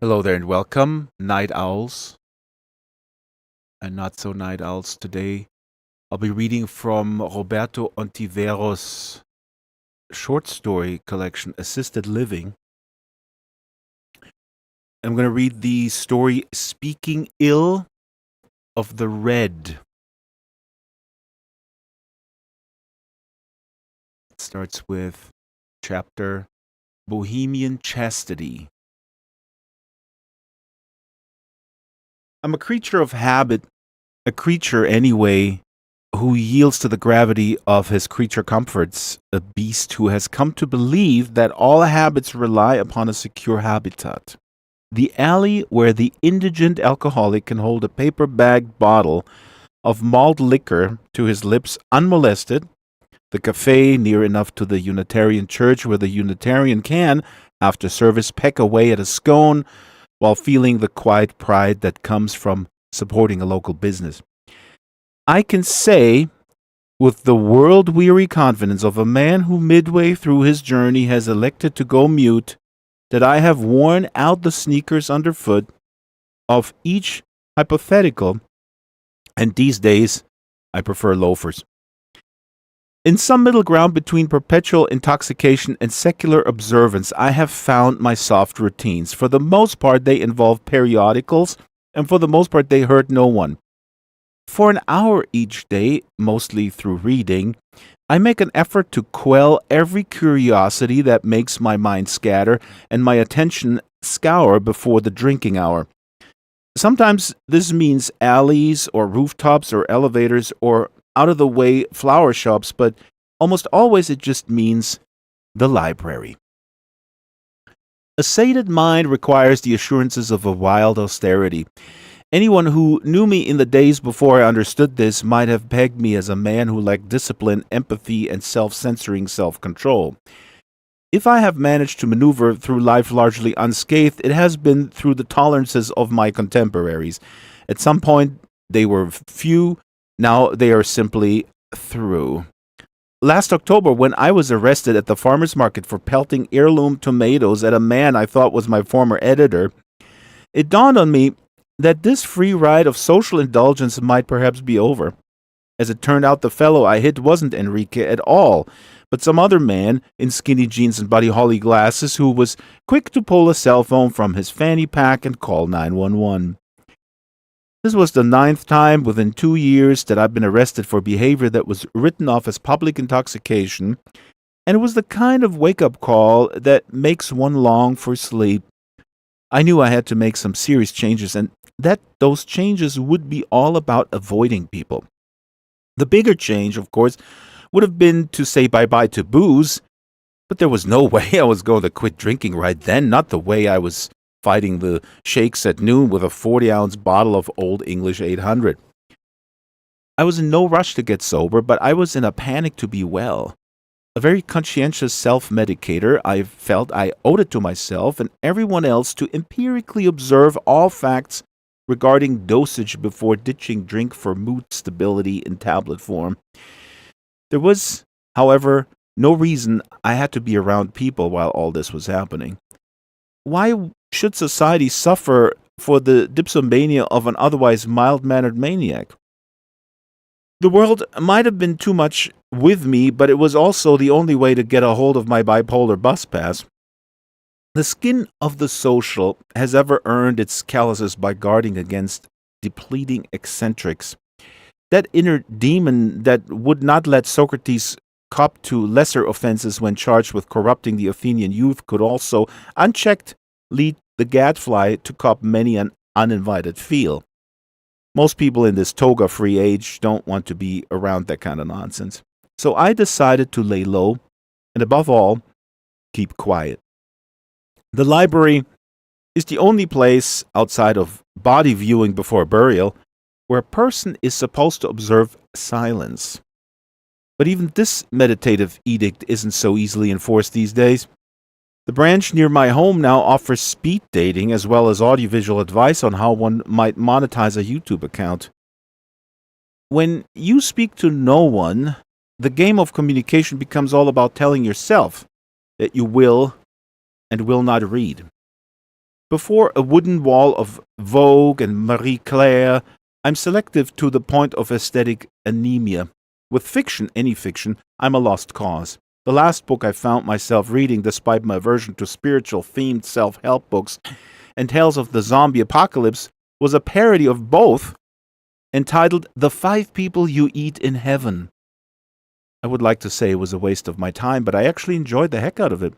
Hello there and welcome, night owls and not so night owls. Today I'll be reading from Roberto Ontiveros' short story collection, Assisted Living. I'm going to read the story Speaking Ill of the Red. It starts with chapter Bohemian Chastity. I'm a creature of habit, a creature anyway, who yields to the gravity of his creature comforts, a beast who has come to believe that all habits rely upon a secure habitat. The alley where the indigent alcoholic can hold a paper bagged bottle of malt liquor to his lips unmolested, the cafe near enough to the Unitarian church where the Unitarian can, after service, peck away at a scone while feeling the quiet pride that comes from supporting a local business. I can say, with the world-weary confidence of a man who midway through his journey has elected to go mute, that I have worn out the sneakers underfoot of each hypothetical, and these days I prefer loafers. In some middle ground between perpetual intoxication and secular observance, I have found my soft routines. For the most part, they involve periodicals, and for the most part, they hurt no one. For an hour each day, mostly through reading, I make an effort to quell every curiosity that makes my mind scatter and my attention scour before the drinking hour. Sometimes this means alleys or rooftops or elevators or out-of-the-way flower shops, but almost always it just means the library. A sated mind requires the assurances of a wild austerity. Anyone who knew me in the days before I understood this might have pegged me as a man who lacked discipline, empathy, and self-censoring self-control. If I have managed to maneuver through life largely unscathed, it has been through the tolerances of my contemporaries. At some point, they were few. Now they are simply through. Last October, when I was arrested at the farmer's market for pelting heirloom tomatoes at a man I thought was my former editor, it dawned on me that this free ride of social indulgence might perhaps be over. As it turned out, the fellow I hit wasn't Enrique at all, but some other man in skinny jeans and Buddy Holly glasses who was quick to pull a cell phone from his fanny pack and call 911. This was the 9th time within 2 years that I've been arrested for behavior that was written off as public intoxication, and it was the kind of wake-up call that makes one long for sleep. I knew I had to make some serious changes, and that those changes would be all about avoiding people. The bigger change, of course, would have been to say bye-bye to booze, but there was no way I was going to quit drinking right then, not the way I was fighting the shakes at noon with a 40-ounce bottle of Old English 800. I was in no rush to get sober, but I was in a panic to be well. A very conscientious self-medicator, I felt I owed it to myself and everyone else to empirically observe all facts regarding dosage before ditching drink for mood stability in tablet form. There was, however, no reason I had to be around people while all this was happening. Why should society suffer for the dipsomania of an otherwise mild-mannered maniac? The world might have been too much with me, but it was also the only way to get a hold of my bipolar bus pass. The skin of the social has ever earned its calluses by guarding against depleting eccentrics. That inner demon that would not let Socrates cop to lesser offenses when charged with corrupting the Athenian youth could also, unchecked, lead the gadfly to cop many an uninvited feel. Most people in this toga-free age don't want to be around that kind of nonsense. So I decided to lay low, and above all, keep quiet. The library is the only place, outside of body viewing before burial, where a person is supposed to observe silence. But even this meditative edict isn't so easily enforced these days. The branch near my home now offers speed dating as well as audiovisual advice on how one might monetize a YouTube account. When you speak to no one, the game of communication becomes all about telling yourself that you will and will not read. Before a wooden wall of Vogue and Marie Claire, I'm selective to the point of aesthetic anemia. With fiction, any fiction, I'm a lost cause. The last book I found myself reading, despite my aversion to spiritual-themed self-help books and tales of the zombie apocalypse, was a parody of both, entitled The 5 People You Eat in Heaven. I would like to say it was a waste of my time, but I actually enjoyed the heck out of it.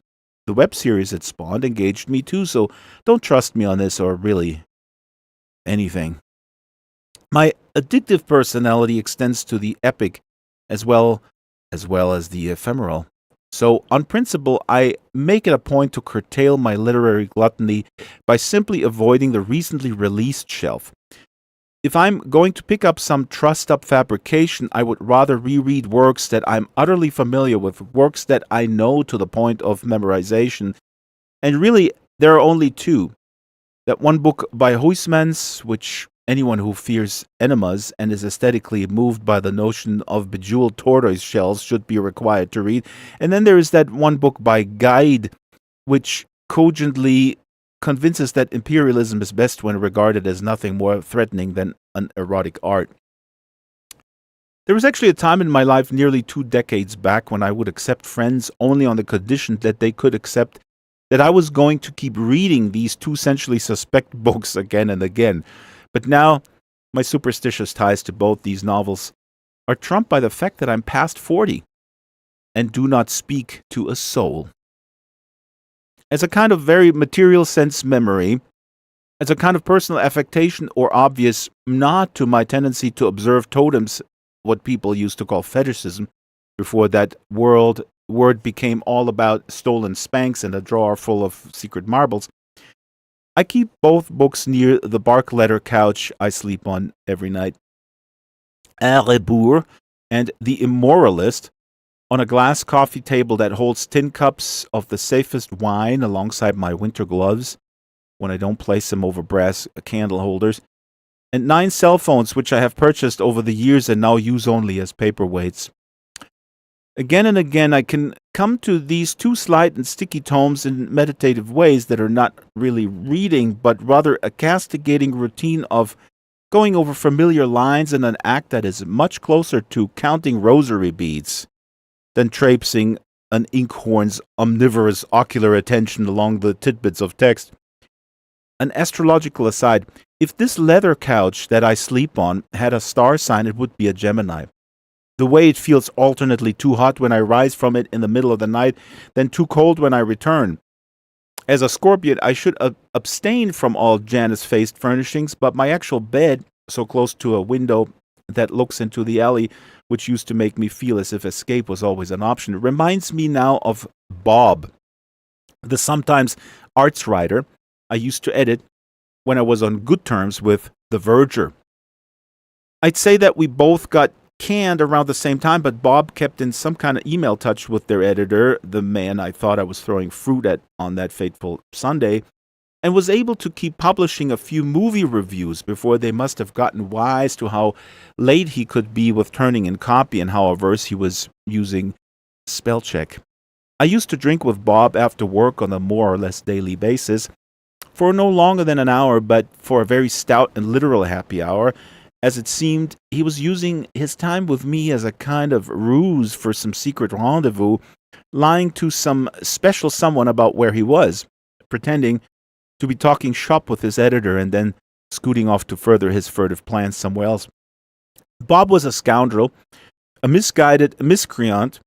The web series it spawned engaged me too, so don't trust me on this or really anything. My addictive personality extends to the epic as well as the ephemeral. So, on principle, I make it a point to curtail my literary gluttony by simply avoiding the recently released shelf. If I'm going to pick up some trussed-up fabrication, I would rather reread works that I'm utterly familiar with, works that I know to the point of memorization. And really, there are only 2. That one book by Huysmans, which anyone who fears enemas and is aesthetically moved by the notion of bejeweled tortoise shells should be required to read. And then there is that one book by Guide, which cogently convinces that imperialism is best when regarded as nothing more threatening than an erotic art. There was actually a time in my life nearly 2 decades back when I would accept friends only on the condition that they could accept that I was going to keep reading these 2 essentially suspect books again and again. But now, my superstitious ties to both these novels are trumped by the fact that I'm past 40 and do not speak to a soul. As a kind of very material sense memory, as a kind of personal affectation or obvious nod to my tendency to observe totems, what people used to call fetishism, before that word became all about stolen Spanx and a drawer full of secret marbles, I keep both books near the bark leather couch I sleep on every night. Un Rebours and The Immoralist on a glass coffee table that holds tin cups of the safest wine alongside my winter gloves when I don't place them over brass candle holders, and 9 cell phones which I have purchased over the years and now use only as paperweights. Again and again I can come to these 2 slight and sticky tomes in meditative ways that are not really reading, but rather a castigating routine of going over familiar lines in an act that is much closer to counting rosary beads than traipsing an inkhorn's omnivorous ocular attention along the tidbits of text. An astrological aside, if this leather couch that I sleep on had a star sign, it would be a Gemini. The way it feels alternately too hot when I rise from it in the middle of the night, then too cold when I return. As a Scorpion, I should abstain from all Janus-faced furnishings, but my actual bed, so close to a window that looks into the alley, which used to make me feel as if escape was always an option, reminds me now of Bob, the sometimes arts writer I used to edit when I was on good terms with The Verger. I'd say that we both got canned around the same time, but Bob kept in some kind of email touch with their editor, the man I thought I was throwing fruit at on that fateful Sunday, and was able to keep publishing a few movie reviews before they must have gotten wise to how late he could be with turning in copy and how averse he was using spell check. I used to drink with Bob after work on a more or less daily basis, for no longer than an hour, but for a very stout and literal happy hour, as it seemed he was using his time with me as a kind of ruse for some secret rendezvous, lying to some special someone about where he was, pretending to be talking shop with his editor and then scooting off to further his furtive plans somewhere else. Bob was a scoundrel, a misguided miscreant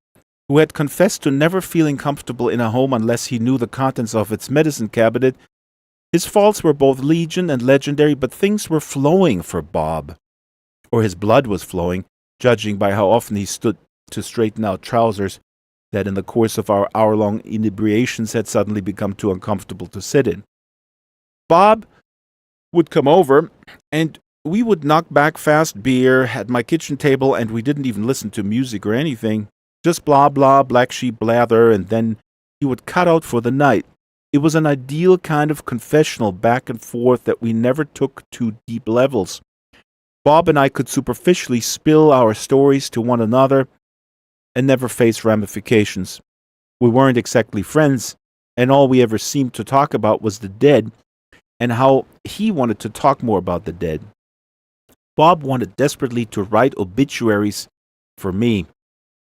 who had confessed to never feeling comfortable in a home unless he knew the contents of its medicine cabinet. His faults were both legion and legendary, but things were flowing for Bob. Or his blood was flowing, judging by how often he stood to straighten out trousers that in the course of our hour-long inebriations had suddenly become too uncomfortable to sit in. Bob would come over, and we would knock back fast beer at my kitchen table, and we didn't even listen to music or anything. Just blah blah, black sheep blather, and then he would cut out for the night. It was an ideal kind of confessional back and forth that we never took to deep levels. Bob and I could superficially spill our stories to one another and never face ramifications. We weren't exactly friends, and all we ever seemed to talk about was the dead, and how he wanted to talk more about the dead. Bob wanted desperately to write obituaries for me.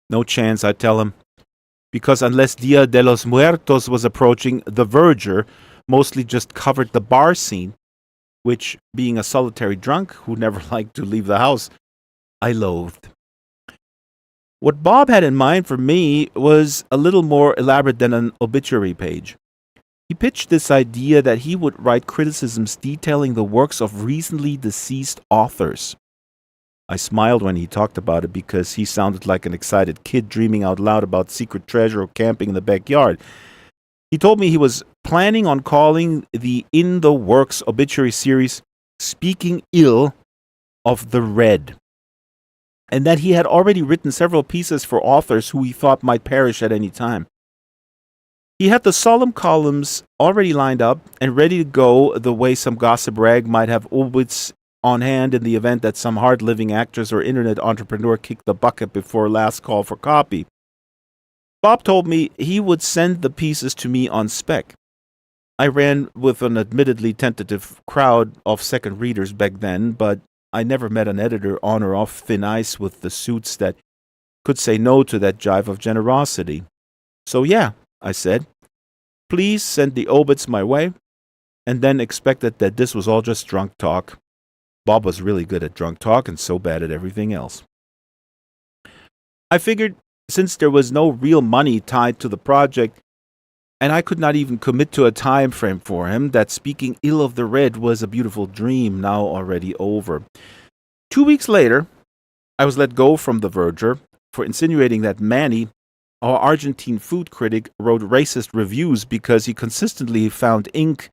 No chance, I tell him, because unless Dia de los Muertos was approaching, The Verger mostly just covered the bar scene, which, being a solitary drunk who never liked to leave the house, I loathed. What Bob had in mind for me was a little more elaborate than an obituary page. He pitched this idea that he would write criticisms detailing the works of recently deceased authors. I smiled when he talked about it because he sounded like an excited kid dreaming out loud about secret treasure or camping in the backyard. He told me he was planning on calling the In the Works obituary series Speaking Ill of the Red, and that he had already written several pieces for authors who he thought might perish at any time. He had the solemn columns already lined up and ready to go the way some gossip rag might have obits on hand in the event that some hard-living actress or internet entrepreneur kicked the bucket before last call for copy. Bob told me he would send the pieces to me on spec. I ran with an admittedly tentative crowd of second readers back then, but I never met an editor on or off thin ice with the suits that could say no to that jive of generosity. So yeah, I said, please send the obits my way, and then expected that this was all just drunk talk. Bob was really good at drunk talk and so bad at everything else. I figured since there was no real money tied to the project, and I could not even commit to a time frame for him, that Speaking Ill of the Red was a beautiful dream now already over. 2 weeks later, I was let go from The Verger for insinuating that Manny, our Argentine food critic, wrote racist reviews because he consistently found ink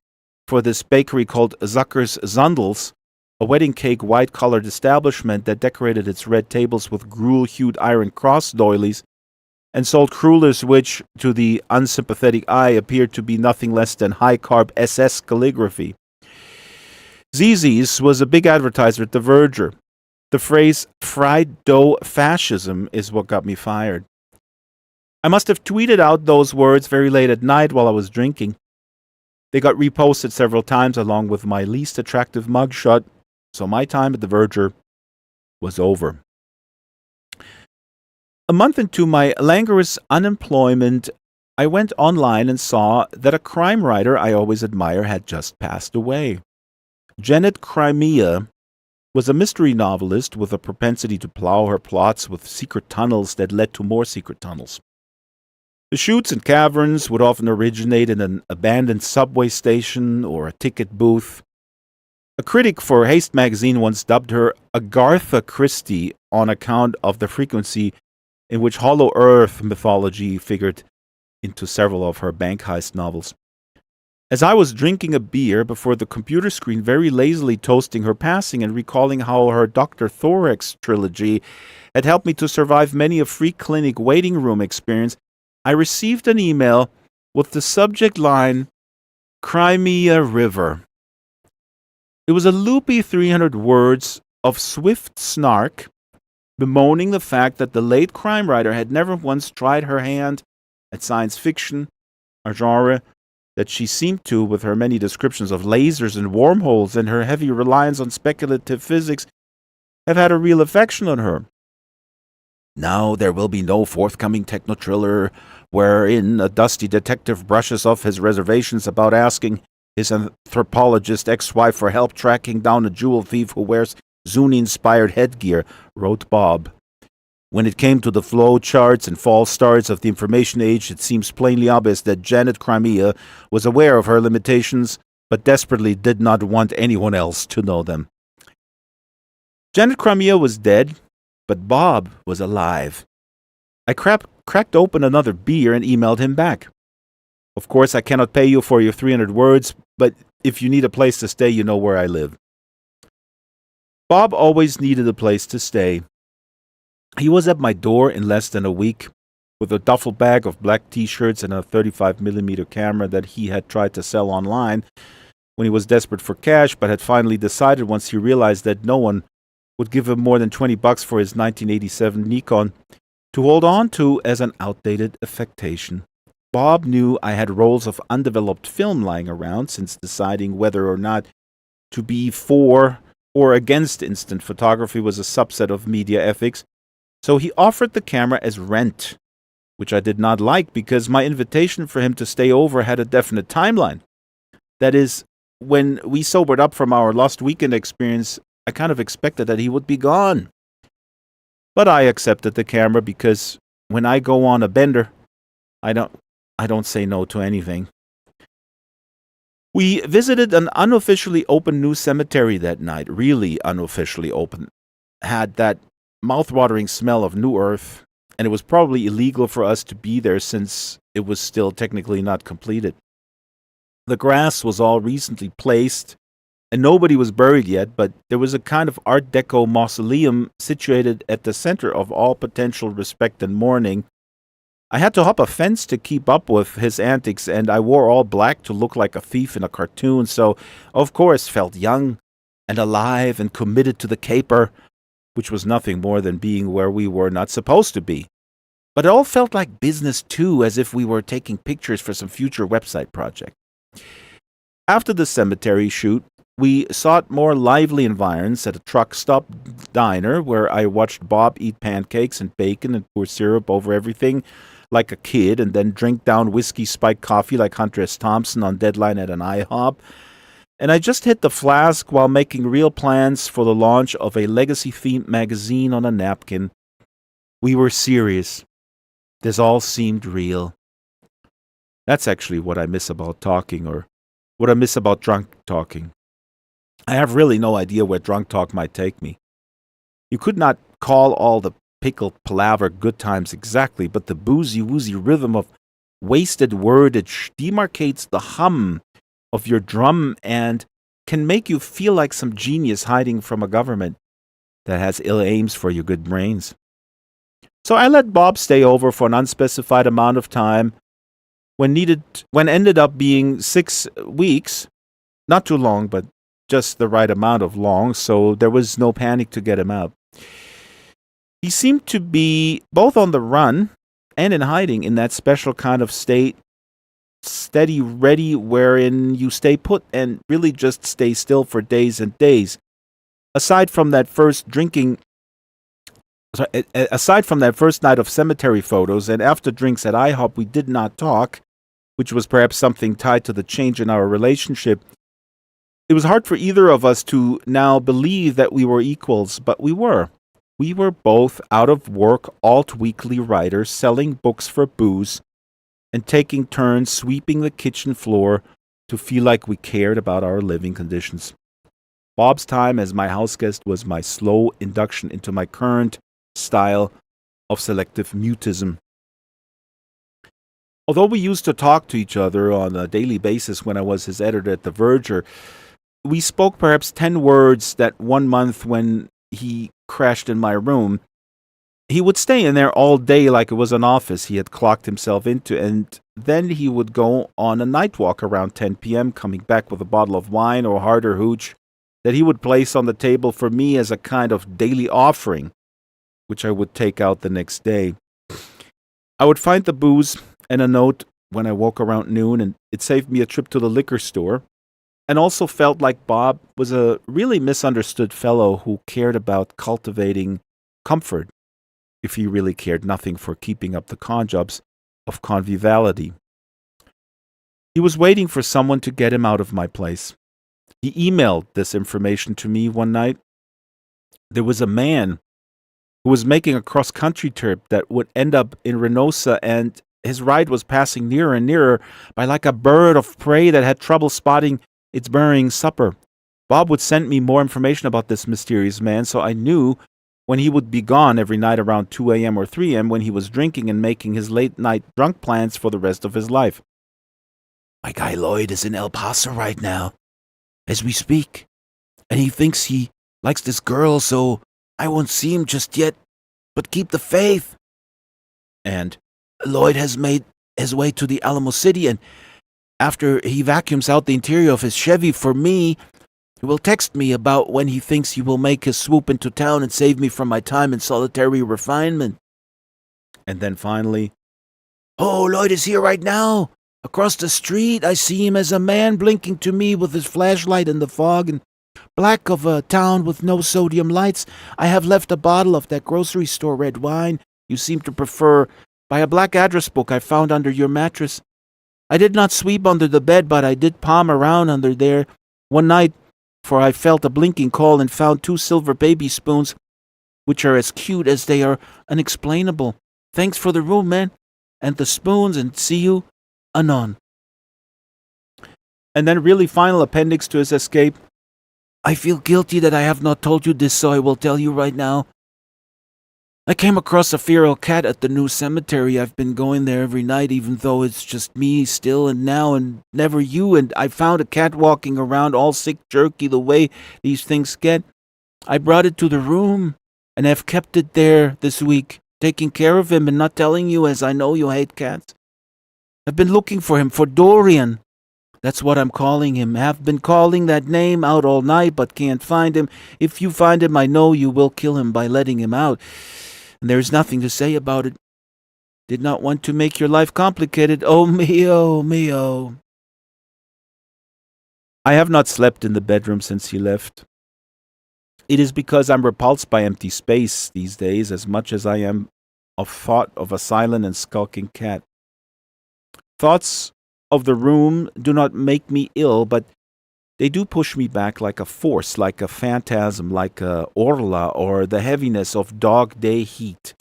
for this bakery called Zucker's Zundels, a wedding cake white-collared establishment that decorated its red tables with gruel-hued iron cross doilies and sold crullers which, to the unsympathetic eye, appeared to be nothing less than high-carb SS calligraphy. Zizi's was a big advertiser at The Verger. The phrase fried dough fascism is what got me fired. I must have tweeted out those words very late at night while I was drinking. They got reposted several times along with my least attractive mugshot, so my time at The Verger was over. A month into my languorous unemployment, I went online and saw that a crime writer I always admire had just passed away. Janet Crimea was a mystery novelist with a propensity to plow her plots with secret tunnels that led to more secret tunnels. The chutes and caverns would often originate in an abandoned subway station or a ticket booth. A critic for Haste magazine once dubbed her Agatha Christie on account of the frequency in which Hollow Earth mythology figured into several of her bank heist novels. As I was drinking a beer before the computer screen, very lazily toasting her passing and recalling how her Dr. Thorax trilogy had helped me to survive many a free clinic waiting room experience, I received an email with the subject line, Crimea River. It was a loopy 300 words of swift snark, bemoaning the fact that the late crime writer had never once tried her hand at science fiction, a genre that she seemed to, with her many descriptions of lasers and wormholes and her heavy reliance on speculative physics, have had a real affection on her. Now there will be no forthcoming techno-thriller wherein a dusty detective brushes off his reservations about asking his anthropologist ex-wife for help tracking down a jewel thief who wears Zuni-inspired headgear, wrote Bob. When it came to the flow charts and false starts of the information age, it seems plainly obvious that Janet Crimea was aware of her limitations, but desperately did not want anyone else to know them. Janet Crimea was dead, but Bob was alive. I cracked open another beer and emailed him back. Of course, I cannot pay you for your 300 words, but if you need a place to stay, you know where I live. Bob always needed a place to stay. He was at my door in less than a week, with a duffel bag of black t-shirts and a 35mm camera that he had tried to sell online when he was desperate for cash, but had finally decided once he realized that no one would give him more than $20 for his 1987 Nikon to hold on to as an outdated affectation. Bob knew I had rolls of undeveloped film lying around since deciding whether or not to be for or against instant photography was a subset of media ethics, so he offered the camera as rent, which I did not like because my invitation for him to stay over had a definite timeline. That is, when we sobered up from our lost weekend experience, I kind of expected that he would be gone. But I accepted the camera because when I go on a bender, I don't say no to anything. We visited an unofficially open new cemetery that night, really unofficially open. Had that mouth-watering smell of new earth, and it was probably illegal for us to be there since it was still technically not completed. The grass was all recently placed, and nobody was buried yet, but there was a kind of Art Deco mausoleum situated at the center of all potential respect and mourning. I had to hop a fence to keep up with his antics, and I wore all black to look like a thief in a cartoon, so of course felt young and alive and committed to the caper, which was nothing more than being where we were not supposed to be. But it all felt like business too, as if we were taking pictures for some future website project. After the cemetery shoot, we sought more lively environs at a truck stop diner where I watched Bob eat pancakes and bacon and pour syrup over everything like a kid and then drink down whiskey spiked coffee like Hunter S. Thompson on deadline at an IHOP. And I just hit the flask while making real plans for the launch of a legacy-themed magazine on a napkin. We were serious. This all seemed real. That's actually what I miss about talking, or what I miss about drunk talking. I have really no idea where drunk talk might take me. You could not call all the pickled palaver good times exactly, but the boozy-woozy rhythm of wasted wordage demarcates the hum of your drum and can make you feel like some genius hiding from a government that has ill aims for your good brains. So I let Bob stay over for an unspecified amount of time when ended up being 6 weeks. Not too long, but just the right amount of long, so there was no panic to get him out. He seemed to be both on the run and in hiding in that special kind of state, steady ready, wherein you stay put and really just stay still for days and days. Aside from that first night of cemetery photos and after drinks at IHOP, we did not talk, which was perhaps something tied to the change in our relationship. It was hard for either of us to now believe that we were equals, but we were. We were both out of work alt-weekly writers selling books for booze and taking turns sweeping the kitchen floor to feel like we cared about our living conditions. Bob's time as my houseguest was my slow induction into my current style of selective mutism. Although we used to talk to each other on a daily basis when I was his editor at The Verger, we spoke perhaps 10 words that one month when he crashed in my room. He would stay in there all day like it was an office he had clocked himself into, and then he would go on a night walk around 10 p.m., coming back with a bottle of wine or harder hooch that he would place on the table for me as a kind of daily offering, which I would take out the next day. I would find the booze and a note when I woke around noon, and it saved me a trip to the liquor store, and also felt like Bob was a really misunderstood fellow who cared about cultivating comfort, if he really cared nothing for keeping up the conjobs of conviviality. He was waiting for someone to get him out of my place. He emailed this information to me one night. There was a man who was making a cross-country trip that would end up in Reynosa, and his ride was passing nearer and nearer by like a bird of prey that had trouble spotting its burying supper. Bob would send me more information about this mysterious man, so I knew when he would be gone every night around 2 a.m. or 3 a.m. when he was drinking and making his late-night drunk plans for the rest of his life. My guy Lloyd is in El Paso right now, as we speak, and he thinks he likes this girl, so I won't see him just yet, but keep the faith. And Lloyd has made his way to the Alamo City, and after he vacuums out the interior of his Chevy for me, he will text me about when he thinks he will make his swoop into town and save me from my time in solitary refinement. And then finally, Oh, Lloyd is here right now. Across the street, I see him as a man blinking to me with his flashlight in the fog and black of a town with no sodium lights. I have left a bottle of that grocery store red wine you seem to prefer by a black address book I found under your mattress. I did not sweep under the bed, but I did palm around under there one night, for I felt a blinking call and found 2 silver baby spoons, which are as cute as they are unexplainable. Thanks for the room, man, and the spoons, and see you anon. And then really final appendix to his escape. I feel guilty that I have not told you this, so I will tell you right now. I came across a feral cat at the new cemetery. I've been going there every night, even though it's just me still and now and never you, and I found a cat walking around all sick jerky the way these things get. I brought it to the room and have kept it there this week, taking care of him and not telling you, as I know you hate cats. I've been looking for him, for Dorian. That's what I'm calling him. Have been calling that name out all night, but can't find him. If you find him, I know you will kill him by letting him out. And there is nothing to say about it. Did not want to make your life complicated. Oh, mio. I have not slept in the bedroom since he left. It is because I'm repulsed by empty space these days as much as I am of thought of a silent and skulking cat. Thoughts of the room do not make me ill, but they do push me back like a force, like a phantasm, like a orla, or the heaviness of dog day heat.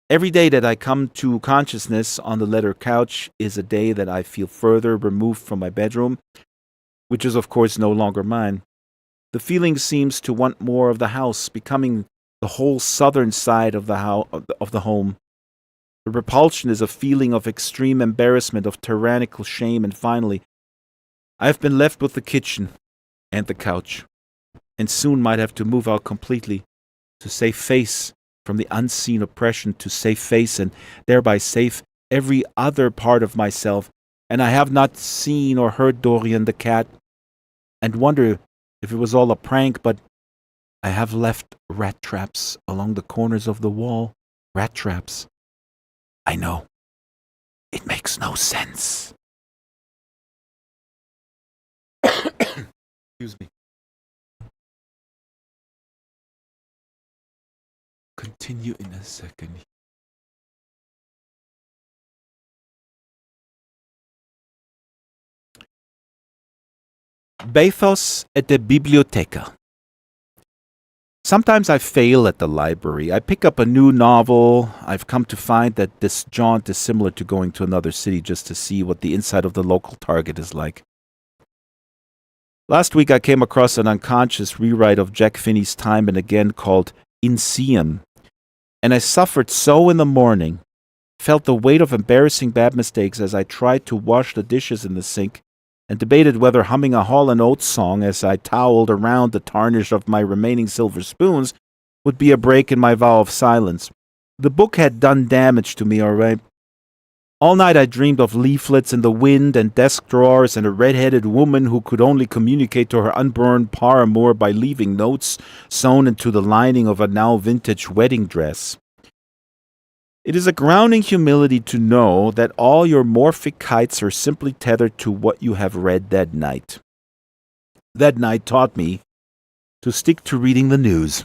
Every day that I come to consciousness on the leather couch is a day that I feel further removed from my bedroom, which is of course no longer mine. The feeling seems to want more of the house, becoming the whole southern side of the home. The repulsion is a feeling of extreme embarrassment, of tyrannical shame, and finally, I have been left with the kitchen and the couch, and soon might have to move out completely to save face from the unseen oppression, to save face and thereby save every other part of myself. And I have not seen or heard Dorian the cat, and wonder if it was all a prank, but I have left rat traps along the corners of the wall. Rat traps. I know. It makes no sense. Excuse me. Continue in a second. Bathos at the biblioteca. Sometimes I fail at the library. I pick up a new novel. I've come to find that this jaunt is similar to going to another city just to see what the inside of the local Target is like. Last week I came across an unconscious rewrite of Jack Finney's Time and Again called Inseam, and I suffered so in the morning, felt the weight of embarrassing bad mistakes as I tried to wash the dishes in the sink, and debated whether humming a Hall & Oates song as I toweled around the tarnish of my remaining silver spoons would be a break in my vow of silence. The book had done damage to me, all right. All night I dreamed of leaflets in the wind and desk drawers and a red-headed woman who could only communicate to her unborn paramour by leaving notes sewn into the lining of a now-vintage wedding dress. It is a grounding humility to know that all your morphic kites are simply tethered to what you have read that night. That night taught me to stick to reading the news,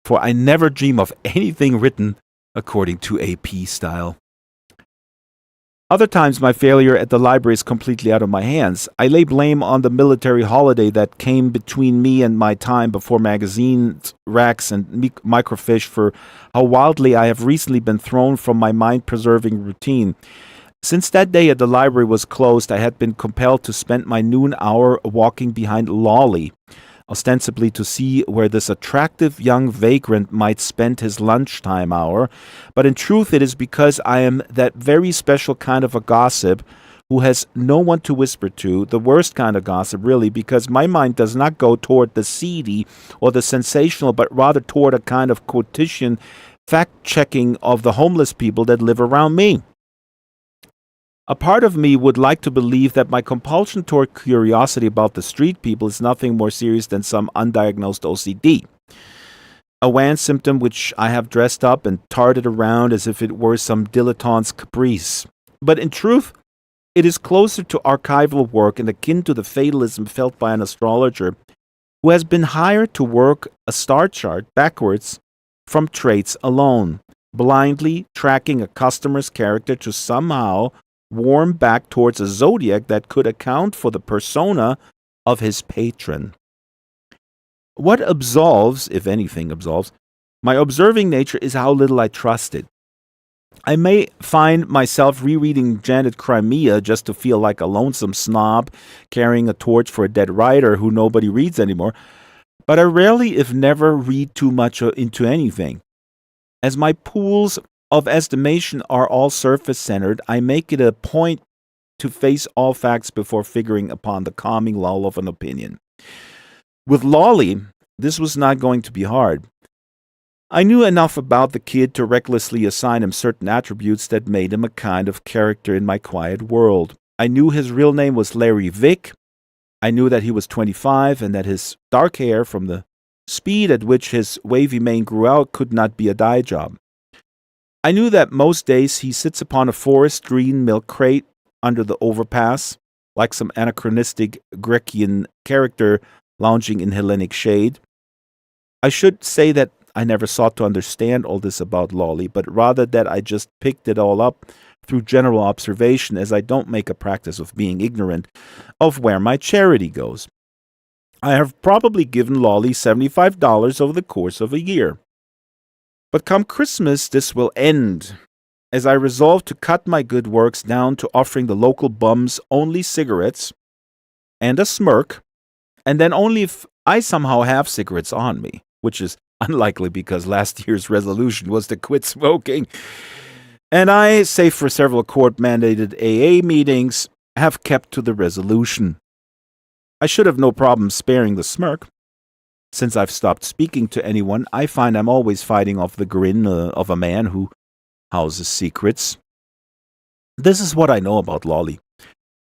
for I never dream of anything written according to AP style. Other times my failure at the library is completely out of my hands. I lay blame on the military holiday that came between me and my time before magazines, racks, and microfiche for how wildly I have recently been thrown from my mind-preserving routine. Since that day at the library was closed, I had been compelled to spend my noon hour walking behind Lolly, ostensibly to see where this attractive young vagrant might spend his lunchtime hour, but in truth it is because I am that very special kind of a gossip who has no one to whisper to, the worst kind of gossip really, because my mind does not go toward the seedy or the sensational, but rather toward a kind of quotidian fact-checking of the homeless people that live around me. A part of me would like to believe that my compulsion toward curiosity about the street people is nothing more serious than some undiagnosed OCD. a wan symptom which I have dressed up and tarted around as if it were some dilettante's caprice. But in truth, it is closer to archival work and akin to the fatalism felt by an astrologer who has been hired to work a star chart backwards from traits alone, blindly tracking a customer's character to somehow warm back towards a zodiac that could account for the persona of his patron. What absolves, if anything absolves, my observing nature is how little I trust it. I may find myself rereading Janet Crimea just to feel like a lonesome snob carrying a torch for a dead writer who nobody reads anymore, but I rarely, if never, read too much into anything. As my pools of estimation are all surface-centered, I make it a point to face all facts before figuring upon the calming lull of an opinion. With Lolly, this was not going to be hard. I knew enough about the kid to recklessly assign him certain attributes that made him a kind of character in my quiet world. I knew his real name was Larry Vick. I knew that he was 25 and that his dark hair, from the speed at which his wavy mane grew out, could not be a dye job. I knew that most days he sits upon a forest green milk crate under the overpass, like some anachronistic Grecian character lounging in Hellenic shade. I should say that I never sought to understand all this about Lolly, but rather that I just picked it all up through general observation, as I don't make a practice of being ignorant of where my charity goes. I have probably given Lolly $75 over the course of a year. But come Christmas, this will end, as I resolve to cut my good works down to offering the local bums only cigarettes and a smirk, and then only if I somehow have cigarettes on me, which is unlikely because last year's resolution was to quit smoking. And I, save for several court-mandated AA meetings, have kept to the resolution. I should have no problem sparing the smirk. Since I've stopped speaking to anyone, I find I'm always fighting off the grin of a man who houses secrets. This is what I know about Lolly.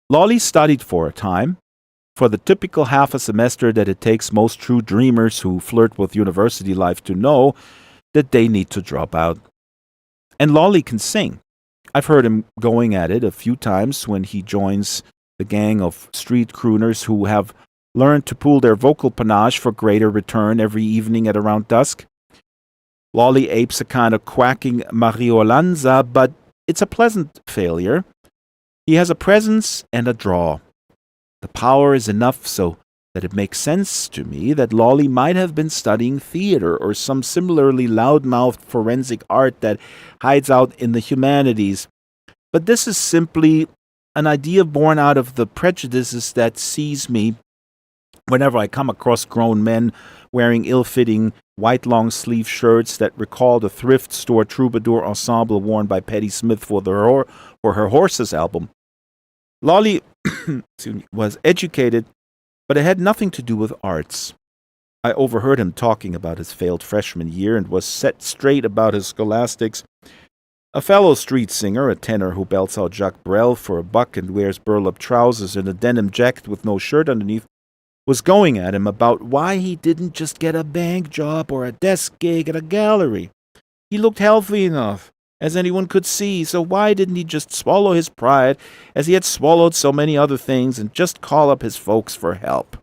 Lolly studied for a time, for the typical half a semester that it takes most true dreamers who flirt with university life to know that they need to drop out. And Lolly can sing. I've heard him going at it a few times when he joins the gang of street crooners who have learned to pool their vocal panache for greater return every evening at around dusk. Lolly apes a kind of quacking Mariolanza, but it's a pleasant failure. He has a presence and a draw. The power is enough so that it makes sense to me that Lolly might have been studying theater or some similarly loud-mouthed forensic art that hides out in the humanities. But this is simply an idea born out of the prejudices that seize me whenever I come across grown men wearing ill-fitting white long-sleeve shirts that recall the thrift store troubadour ensemble worn by Patti Smith for her Horses album. Lolly was educated, but it had nothing to do with arts. I overheard him talking about his failed freshman year and was set straight about his scholastics. A fellow street singer, a tenor who belts out Jacques Brel for $1 and wears burlap trousers and a denim jacket with no shirt underneath, was going at him about why he didn't just get a bank job or a desk gig at a gallery. He looked healthy enough, as anyone could see, so why didn't he just swallow his pride, as he had swallowed so many other things, and just call up his folks for help?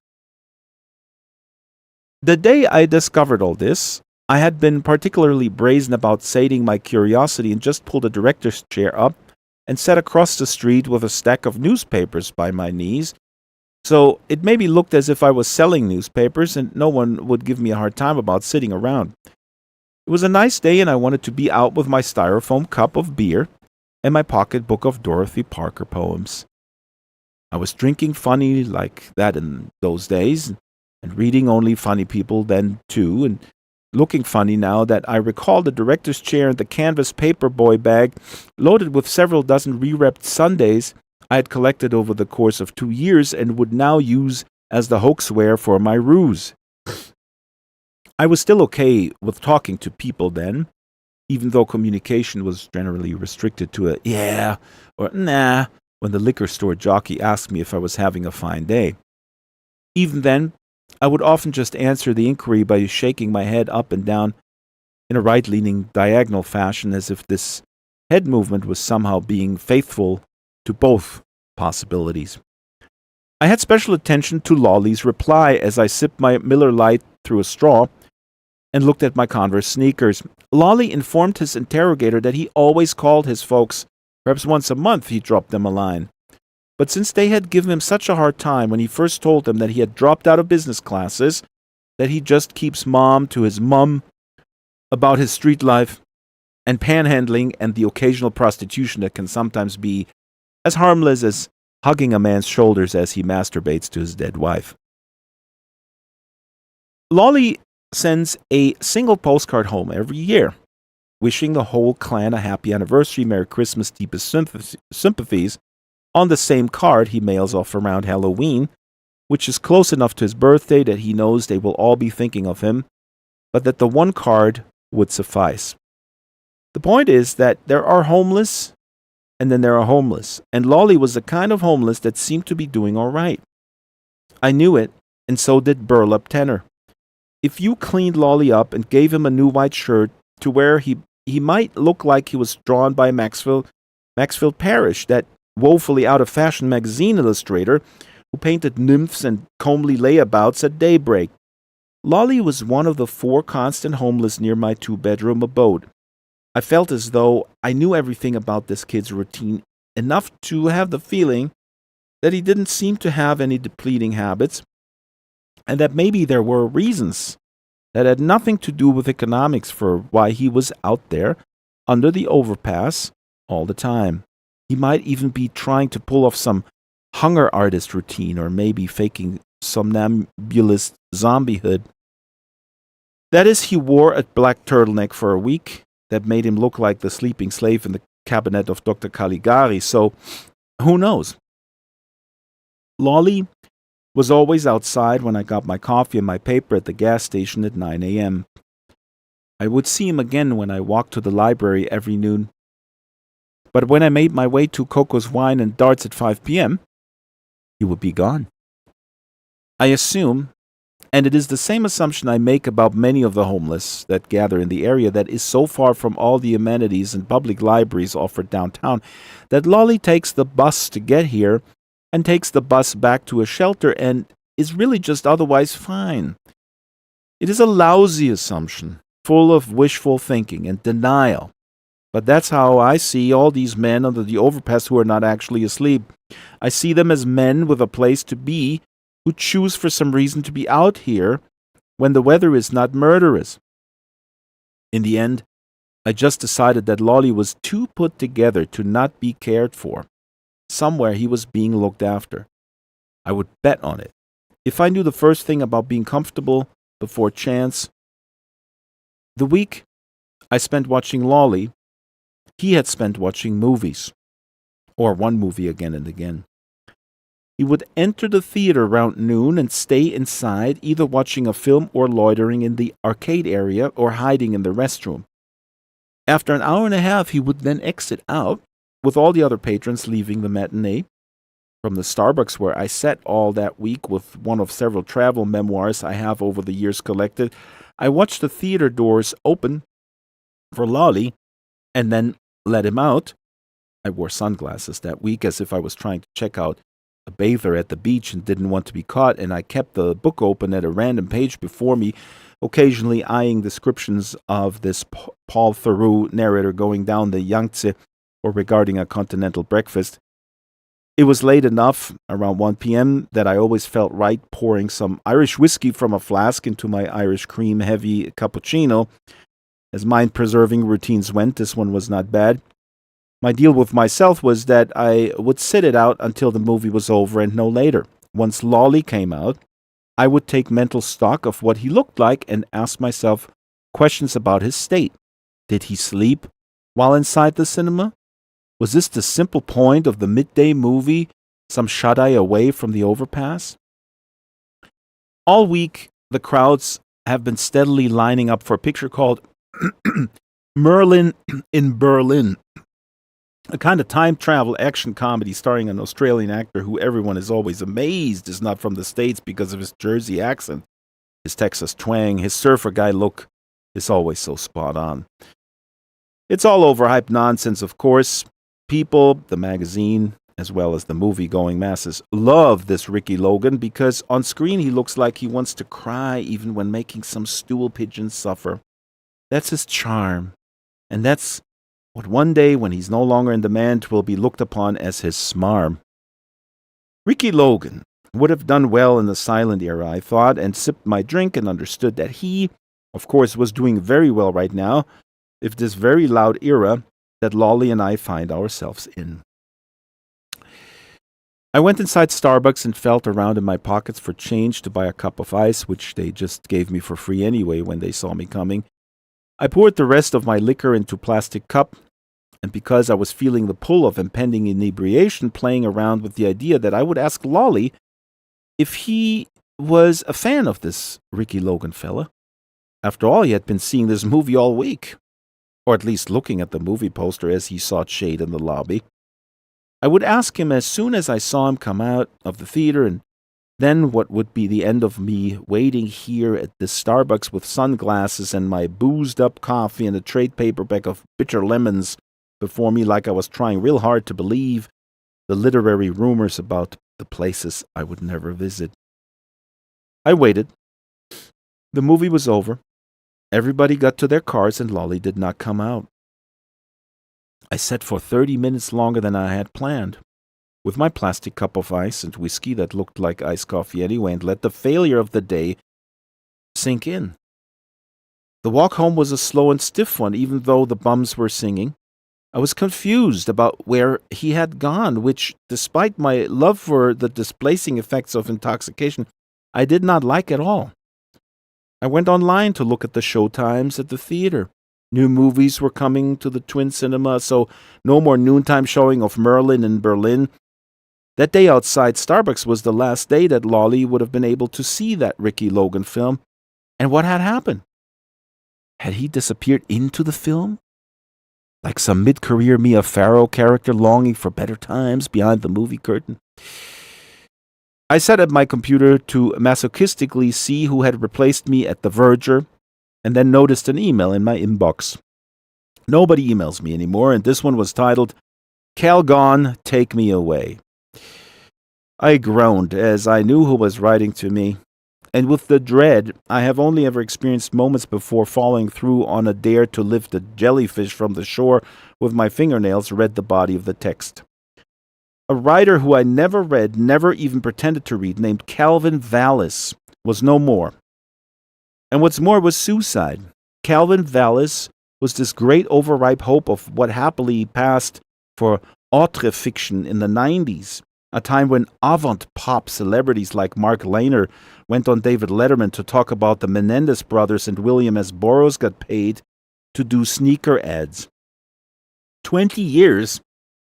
The day I discovered all this, I had been particularly brazen about sating my curiosity and just pulled a director's chair up and sat across the street with a stack of newspapers by my knees, so it maybe looked as if I was selling newspapers and no one would give me a hard time about sitting around. It was a nice day and I wanted to be out with my styrofoam cup of beer and my pocketbook of Dorothy Parker poems. I was drinking funny like that in those days and reading only funny people then too, and looking funny now that I recall the director's chair and the canvas paperboy bag loaded with several dozen re-wrapped sundaes I had collected over the course of 2 years and would now use as the hoaxware for my ruse. I was still okay with talking to people then, even though communication was generally restricted to a yeah or nah when the liquor store jockey asked me if I was having a fine day. Even then, I would often just answer the inquiry by shaking my head up and down in a right leaning diagonal fashion, as if this head movement was somehow being faithful to both possibilities. I had special attention to Lolly's reply as I sipped my Miller Lite through a straw and looked at my Converse sneakers. Lolly informed his interrogator that he always called his folks. Perhaps once a month he dropped them a line. But since they had given him such a hard time when he first told them that he had dropped out of business classes, that he just keeps mom to his mum about his street life and panhandling and the occasional prostitution that can sometimes be as harmless as hugging a man's shoulders as he masturbates to his dead wife. Lolly sends a single postcard home every year, wishing the whole clan a happy anniversary, Merry Christmas, deepest sympathies, on the same card he mails off around Halloween, which is close enough to his birthday that he knows they will all be thinking of him, but that the one card would suffice. The point is that there are homeless, and then there are homeless, and Lolly was the kind of homeless that seemed to be doing all right. I knew it, and so did Burlap Tenor. If you cleaned Lolly up and gave him a new white shirt to wear, he might look like he was drawn by Maxfield Parrish, that woefully out-of-fashion magazine illustrator who painted nymphs and comely layabouts at daybreak. Lolly was one of the 4 constant homeless near my 2-bedroom abode. I felt as though I knew everything about this kid's routine, enough to have the feeling that he didn't seem to have any depleting habits, and that maybe there were reasons that had nothing to do with economics for why he was out there under the overpass all the time. He might even be trying to pull off some hunger artist routine, or maybe faking somnambulist zombiehood. That is, he wore a black turtleneck for a week that made him look like the sleeping slave in the cabinet of Dr. Caligari, so who knows? Lolly was always outside when I got my coffee and my paper at the gas station at 9 a.m. I would see him again when I walked to the library every noon. But when I made my way to Coco's Wine and Darts at 5 p.m., he would be gone. I assume, and it is the same assumption I make about many of the homeless that gather in the area that is so far from all the amenities and public libraries offered downtown, that Lolly takes the bus to get here and takes the bus back to a shelter and is really just otherwise fine. It is a lousy assumption, full of wishful thinking and denial. But that's how I see all these men under the overpass who are not actually asleep. I see them as men with a place to be who choose for some reason to be out here when the weather is not murderous. In the end, I just decided that Lolly was too put together to not be cared for. Somewhere he was being looked after. I would bet on it. If I knew the first thing about being comfortable before chance. The week I spent watching Lolly, he had spent watching movies, or one movie again and again. He would enter the theater around noon and stay inside, either watching a film or loitering in the arcade area or hiding in the restroom. After an hour and a half, he would then exit out, with all the other patrons leaving the matinee. From the Starbucks where I sat all that week with one of several travel memoirs I have over the years collected, I watched the theater doors open for Lolly and then let him out. I wore sunglasses that week as if I was trying to check out a bather at the beach and didn't want to be caught, and I kept the book open at a random page before me, occasionally eyeing descriptions of this Paul Theroux narrator going down the Yangtze or regarding a continental breakfast. It was late enough, around 1 p.m., that I always felt right pouring some Irish whiskey from a flask into my Irish cream-heavy cappuccino. As mind-preserving routines went, this one was not bad. My deal with myself was that I would sit it out until the movie was over and no later. Once Lolly came out, I would take mental stock of what he looked like and ask myself questions about his state. Did he sleep while inside the cinema? Was this the simple point of the midday movie, some shut-eye away from the overpass? All week, the crowds have been steadily lining up for a picture called Merlin in Berlin. A kind of time travel action comedy starring an Australian actor who everyone is always amazed is not from the States because of his Jersey accent, his Texas twang, his surfer guy look is always so spot on. It's all overhyped nonsense, of course. People, the magazine, as well as the movie going masses, love this Ricky Logan because on screen he looks like he wants to cry even when making some stool pigeon suffer. That's his charm. And that's what one day, when he's no longer in demand, will be looked upon as his smarm. Ricky Logan would have done well in the silent era, I thought, and sipped my drink and understood that he, of course, was doing very well right now, if this very loud era that Lolly and I find ourselves in. I went inside Starbucks and felt around in my pockets for change to buy a cup of ice, which they just gave me for free anyway when they saw me coming. I poured the rest of my liquor into a plastic cup, and because I was feeling the pull of impending inebriation, playing around with the idea that I would ask Lolly if he was a fan of this Ricky Logan fella. After all, he had been seeing this movie all week, or at least looking at the movie poster as he sought shade in the lobby. I would ask him as soon as I saw him come out of the theater, and then what would be the end of me waiting here at this Starbucks with sunglasses and my boozed-up coffee and a trade paperback of bitter lemons before me, like I was trying real hard to believe the literary rumors about the places I would never visit. I waited. The movie was over. Everybody got to their cars and Lolly did not come out. I sat for 30 minutes longer than I had planned, with my plastic cup of ice and whiskey that looked like iced coffee anyway, and let the failure of the day sink in. The walk home was a slow and stiff one, even though the bums were singing. I was confused about where he had gone, which, despite my love for the displacing effects of intoxication, I did not like at all. I went online to look at the showtimes at the theater. New movies were coming to the Twin Cinema, so no more noontime showing of Merlin in Berlin. That day outside Starbucks was the last day that Lolly would have been able to see that Ricky Logan film. And what had happened? Had he disappeared into the film? Like some mid-career Mia Farrow character longing for better times behind the movie curtain? I sat at my computer to masochistically see who had replaced me at the Verger, and then noticed an email in my inbox. Nobody emails me anymore, and this one was titled, "Cal Gone, Take Me Away." I groaned as I knew who was writing to me, and with the dread I have only ever experienced moments before following through on a dare to lift a jellyfish from the shore with my fingernails, read the body of the text. A writer who I never read, never even pretended to read, named Calvin Vallis, was no more. And what's more was suicide. Calvin Vallis was this great overripe hope of what happily passed for autre fiction in the 90s, a time when avant-pop celebrities like Mark Lehner went on David Letterman to talk about the Menendez brothers and William S. Burroughs got paid to do sneaker ads. 20 years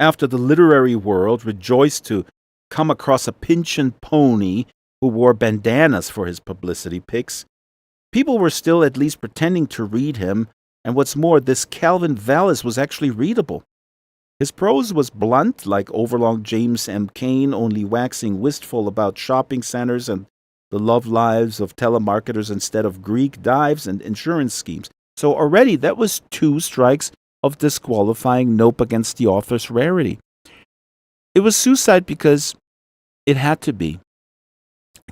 after the literary world rejoiced to come across a Pynchon pony who wore bandanas for his publicity pics, people were still at least pretending to read him, and what's more, this Calvin Vallis was actually readable. His prose was blunt, like overlong James M. Cain, only waxing wistful about shopping centers and the love lives of telemarketers instead of Greek dives and insurance schemes. So already that was 2 strikes of disqualifying nope against the author's rarity. It was suicide because it had to be.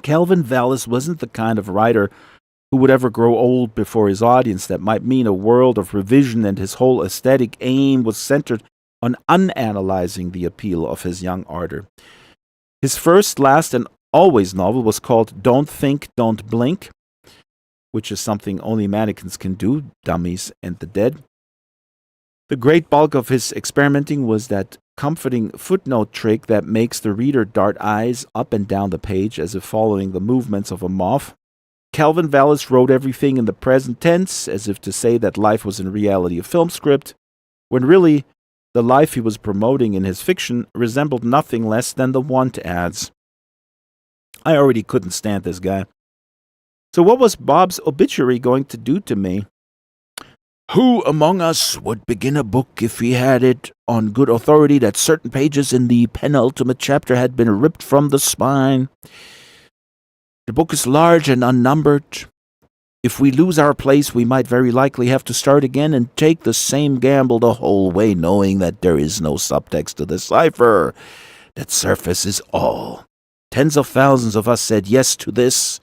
Calvin Vallis wasn't the kind of writer who would ever grow old before his audience. That might mean a world of revision, and his whole aesthetic aim was centered on unanalyzing the appeal of his young ardor. His first, last, and always novel was called Don't Think, Don't Blink, which is something only mannequins can do, dummies and the dead. The great bulk of his experimenting was that comforting footnote trick that makes the reader dart eyes up and down the page as if following the movements of a moth. Calvin Vallis wrote everything in the present tense, as if to say that life was in reality a film script, when really the life he was promoting in his fiction resembled nothing less than the want ads. I already couldn't stand this guy. So what was Bob's obituary going to do to me? Who among us would begin a book if he had it on good authority that certain pages in the penultimate chapter had been ripped from the spine? The book is large and unnumbered. If we lose our place, we might very likely have to start again and take the same gamble the whole way, knowing that there is no subtext to the cipher. That surface is all. Tens of thousands of us said yes to this,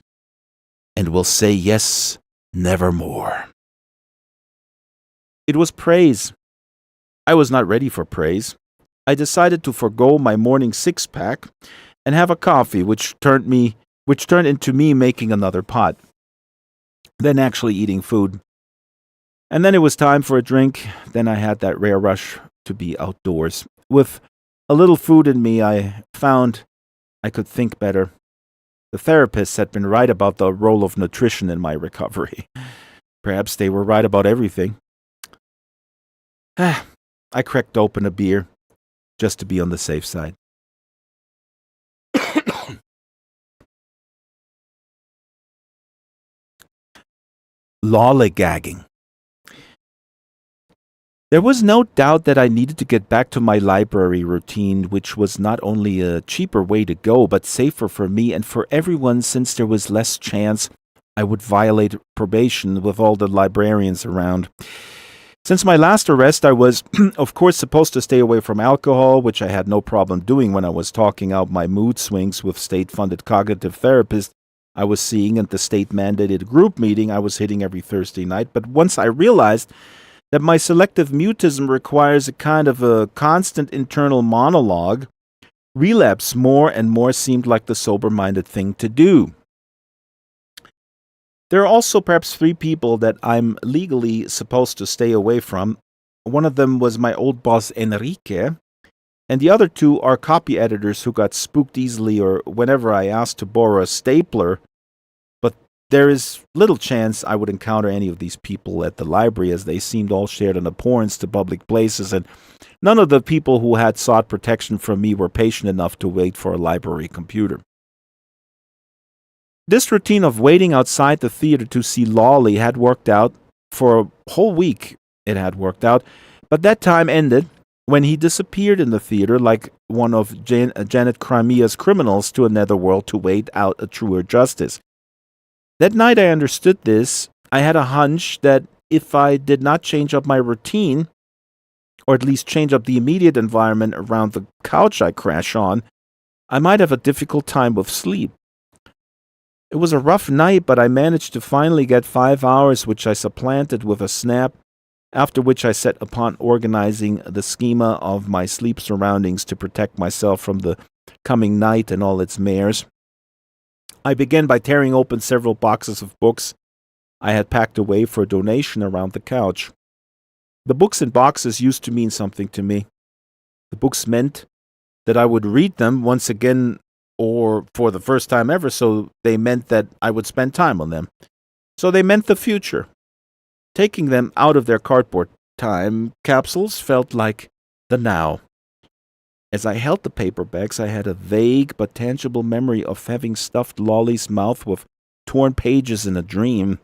and will say yes nevermore. It was praise. I was not ready for praise. I decided to forego my morning six-pack and have a coffee, which turned into me making another pot, then actually eating food. And then it was time for a drink. Then I had that rare rush to be outdoors. With a little food in me, I found I could think better. The therapists had been right about the role of nutrition in my recovery. Perhaps they were right about everything. I cracked open a beer, just to be on the safe side. Lollygagging. There was no doubt that I needed to get back to my library routine, which was not only a cheaper way to go, but safer for me and for everyone, since there was less chance I would violate probation with all the librarians around. Since my last arrest, I was, of course, supposed to stay away from alcohol, which I had no problem doing when I was talking out my mood swings with state-funded cognitive therapists I was seeing at the state-mandated group meeting I was hitting every Thursday night. But once I realized that my selective mutism requires a kind of a constant internal monologue, relapse more and more seemed like the sober-minded thing to do. There are also perhaps 3 people that I'm legally supposed to stay away from. One of them was my old boss Enrique, and the other 2 are copy editors who got spooked easily or whenever I asked to borrow a stapler. But there is little chance I would encounter any of these people at the library, as they seemed all shared an abhorrence to public places, and none of the people who had sought protection from me were patient enough to wait for a library computer. This routine of waiting outside the theater to see Lolly had worked out. For a whole week it had worked out, but that time ended when he disappeared in the theater like one of Janet Crimea's criminals to a netherworld to wait out a truer justice. That night I understood this. I had a hunch that if I did not change up my routine, or at least change up the immediate environment around the couch I crash on, I might have a difficult time with sleep. It was a rough night, but I managed to finally get 5 hours, which I supplanted with a snap, after which I set upon organizing the schema of my sleep surroundings to protect myself from the coming night and all its mares. I began by tearing open several boxes of books I had packed away for a donation around the couch. The books in boxes used to mean something to me. The books meant that I would read them once again or for the first time ever, so they meant that I would spend time on them. So they meant the future. Taking them out of their cardboard time capsules felt like the now. As I held the paperbacks, I had a vague but tangible memory of having stuffed Lolly's mouth with torn pages in a dream,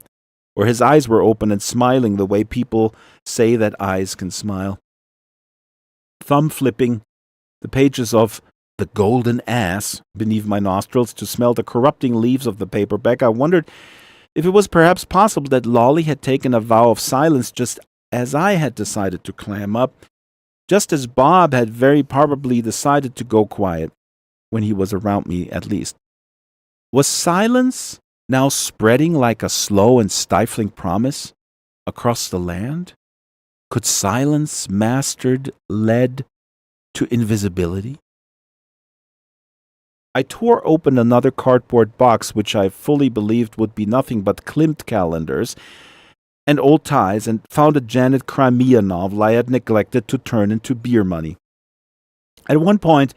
or his eyes were open and smiling the way people say that eyes can smile. Thumb flipping the pages of The Golden Ass beneath my nostrils to smell the corrupting leaves of the paperback, I wondered if it was perhaps possible that Lolly had taken a vow of silence just as I had decided to clam up, just as Bob had very probably decided to go quiet, when he was around me at least. Was silence now spreading like a slow and stifling promise across the land? Could silence mastered lead to invisibility? I tore open another cardboard box, which I fully believed would be nothing but Klimt calendars and old ties, and found a Janet Crimea novel I had neglected to turn into beer money. At one point,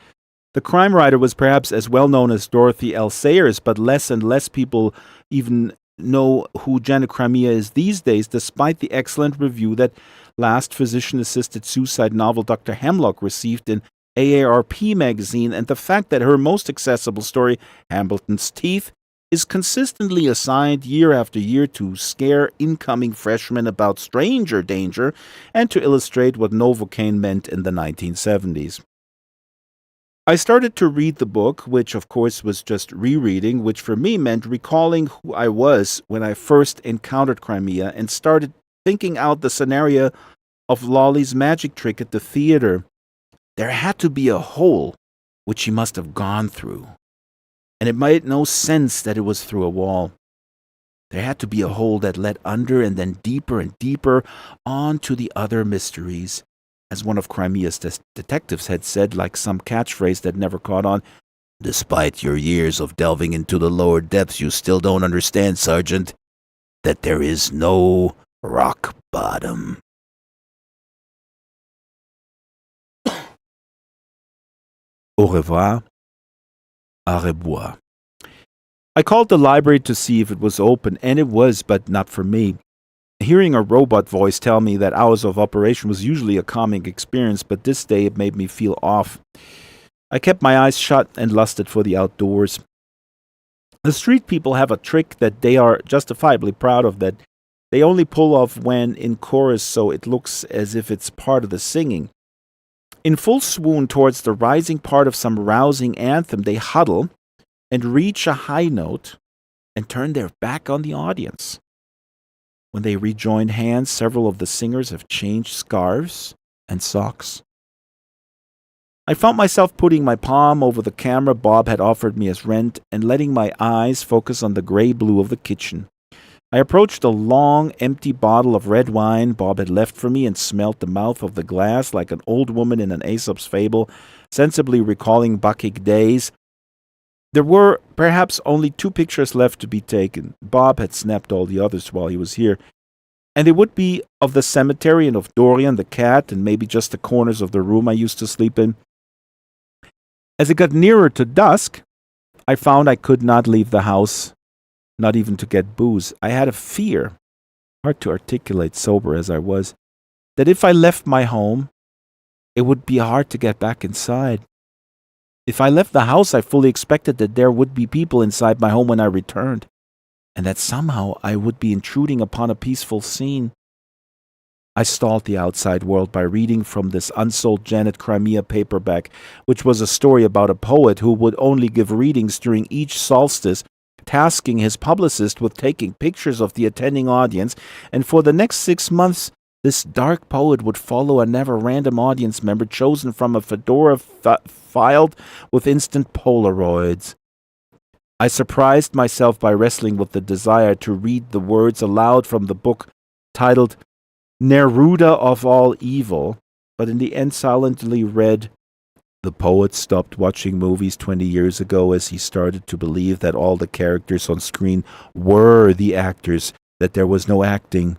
the crime writer was perhaps as well known as Dorothy L. Sayers, but less and less people even know who Janet Crimea is these days, despite the excellent review that last physician-assisted suicide novel Dr. Hemlock received in AARP magazine, and the fact that her most accessible story, Hambleton's Teeth, is consistently assigned year after year to scare incoming freshmen about stranger danger and to illustrate what Novocaine meant in the 1970s. I started to read the book, which of course was just rereading, which for me meant recalling who I was when I first encountered Crimea and started thinking out the scenario of Lolly's magic trick at the theater. There had to be a hole which she must have gone through, and it made no sense that it was through a wall. There had to be a hole that led under and then deeper and deeper on to the other mysteries. As one of Crimea's detectives had said, like some catchphrase that never caught on, "Despite your years of delving into the lower depths, you still don't understand, Sergeant, that there is no rock bottom." Au revoir, au revoir. I called the library to see if it was open, and it was, but not for me. Hearing a robot voice tell me that hours of operation was usually a calming experience, but this day it made me feel off. I kept my eyes shut and lusted for the outdoors. The street people have a trick that they are justifiably proud of, that they only pull off when in chorus, so it looks as if it's part of the singing. In full swoon towards the rising part of some rousing anthem, they huddle and reach a high note and turn their back on the audience. When they rejoin hands, several of the singers have changed scarves and socks. I found myself putting my palm over the camera Bob had offered me as rent and letting my eyes focus on the gray-blue of the kitchen. I approached a long, empty bottle of red wine Bob had left for me and smelt the mouth of the glass like an old woman in an Aesop's fable, sensibly recalling Bacchic days. There were perhaps only 2 pictures left to be taken. Bob had snapped all the others while he was here, and they would be of the cemetery and of Dorian the cat and maybe just the corners of the room I used to sleep in. As it got nearer to dusk, I found I could not leave the house, not even to get booze. I had a fear, hard to articulate sober as I was, that if I left my home, it would be hard to get back inside. If I left the house, I fully expected that there would be people inside my home when I returned, and that somehow I would be intruding upon a peaceful scene. I stalled the outside world by reading from this unsold Janet Crimea paperback, which was a story about a poet who would only give readings during each solstice, tasking his publicist with taking pictures of the attending audience, and for the next 6 months, this dark poet would follow a never-random audience member chosen from a fedora filed with instant Polaroids. I surprised myself by wrestling with the desire to read the words aloud from the book titled Neruda of All Evil, but in the end silently read, "The poet stopped watching movies 20 years ago as he started to believe that all the characters on screen were the actors, that there was no acting.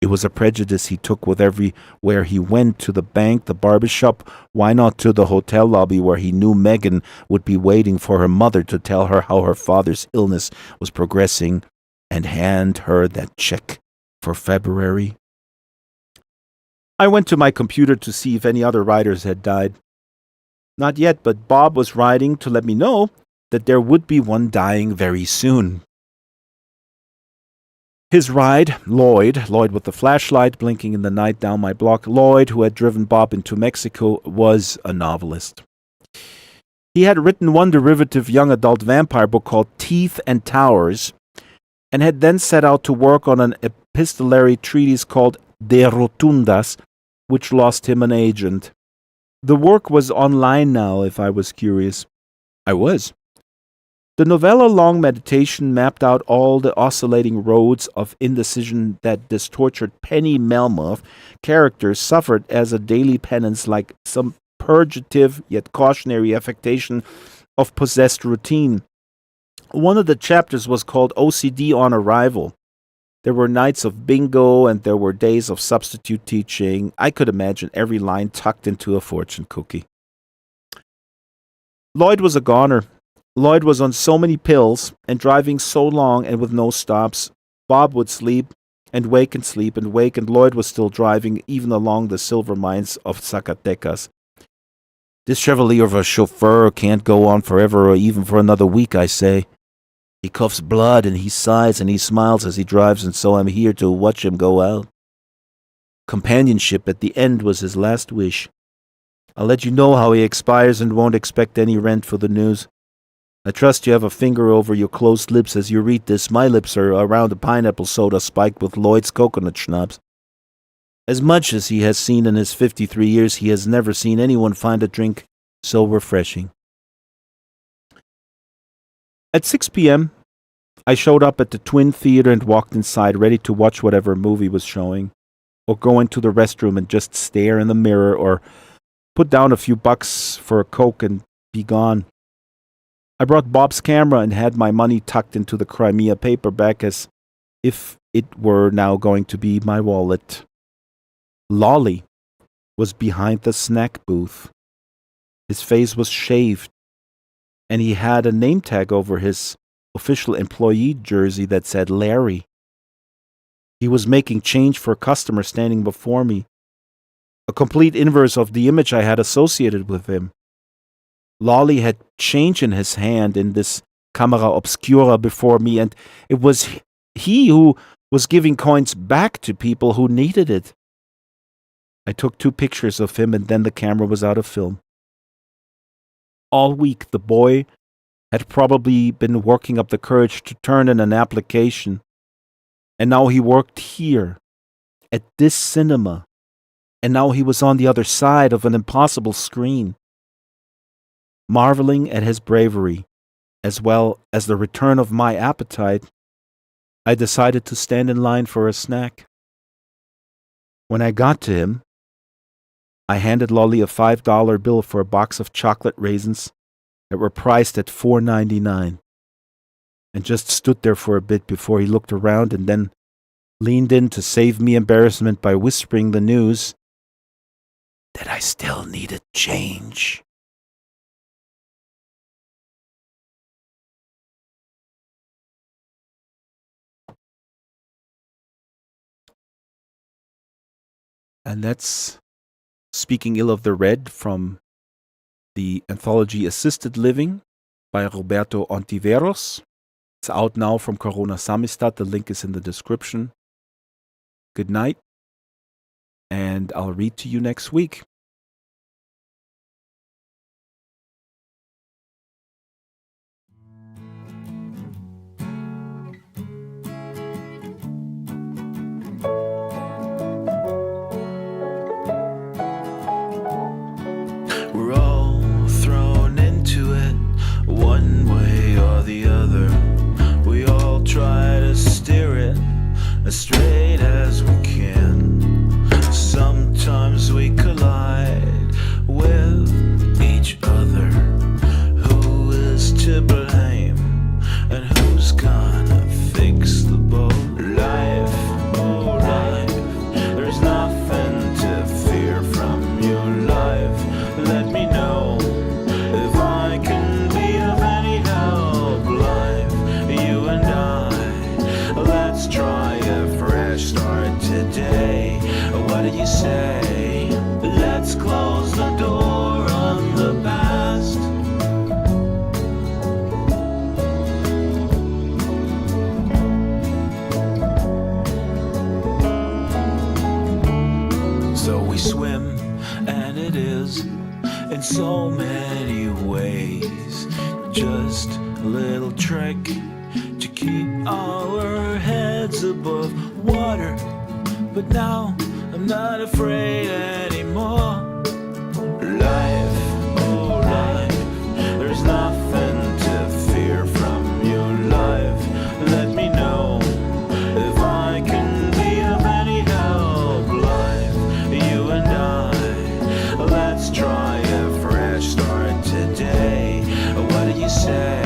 It was a prejudice he took with everywhere he went, to the bank, the barbershop, why not to the hotel lobby where he knew Megan would be waiting for her mother to tell her how her father's illness was progressing and hand her that check for February." I went to my computer to see if any other writers had died. Not yet, but Bob was writing to let me know that there would be one dying very soon. His ride, Lloyd with the flashlight blinking in the night down my block, Lloyd, who had driven Bob into Mexico, was a novelist. He had written one derivative young adult vampire book called Teeth and Towers, and had then set out to work on an epistolary treatise called De Rotundas, which lost him an agent. The work was online now, if I was curious. I was. The novella Long Meditation mapped out all the oscillating roads of indecision that this tortured Penny Melmoth character suffered as a daily penance, like some purgative yet cautionary affectation of possessed routine. One of the chapters was called OCD on Arrival. There were nights of bingo and there were days of substitute teaching. I could imagine every line tucked into a fortune cookie. Lloyd was a goner. Lloyd was on so many pills and driving so long and with no stops. Bob would sleep and wake and sleep and wake, and Lloyd was still driving even along the silver mines of Zacatecas. This chevalier of a chauffeur can't go on forever or even for another week, I say. He coughs blood and he sighs and he smiles as he drives, and so I'm here to watch him go out. Companionship at the end was his last wish. I'll let you know how he expires and won't expect any rent for the news. I trust you have a finger over your closed lips as you read this. My lips are around a pineapple soda spiked with Lloyd's coconut schnapps. As much as he has seen in his 53 years, he has never seen anyone find a drink so refreshing. At 6 p.m., I showed up at the Twin Theater and walked inside, ready to watch whatever movie was showing, or go into the restroom and just stare in the mirror, or put down a few bucks for a Coke and be gone. I brought Bob's camera and had my money tucked into the Crimea paperback as if it were now going to be my wallet. Lolly was behind the snack booth. His face was shaved, and he had a name tag over his official employee jersey that said Larry. He was making change for a customer standing before me, a complete inverse of the image I had associated with him. Lolly had change in his hand in this camera obscura before me, and it was he who was giving coins back to people who needed it. I took 2 pictures of him, and then the camera was out of film. All week, the boy had probably been working up the courage to turn in an application, and now he worked here, at this cinema, and now he was on the other side of an impossible screen. Marveling at his bravery, as well as the return of my appetite, I decided to stand in line for a snack. When I got to him, I handed Lolly a $5 bill for a box of chocolate raisins that were priced at $4.99, and just stood there for a bit before he looked around and then leaned in to save me embarrassment by whispering the news that I still needed change. And that's Speaking Ill of the Red from the anthology Assisted Living by Roberto Ontiveros. It's out now from Corona Samizdat. The link is in the description. Good night, and I'll read to you next week. We're all thrown into it, one way or the other. We all try to steer it as straight as we can. Sometimes we collide with each other. Who is to blame, and who's gonna fix the boat? Life, oh life, there's nothing to fear from your life. Let me know if I can be of any help. Life, you and I, let's try a fresh start today. What do you say? Let's close the door on the past. So we swim, and it is in so many ways just a little trick to keep our heads above water. But now I'm not afraid anymore. Life, oh life, there's nothing to fear from your life. Let me know if I can be of any help. Life, you and I, let's try a fresh start today. What do you say?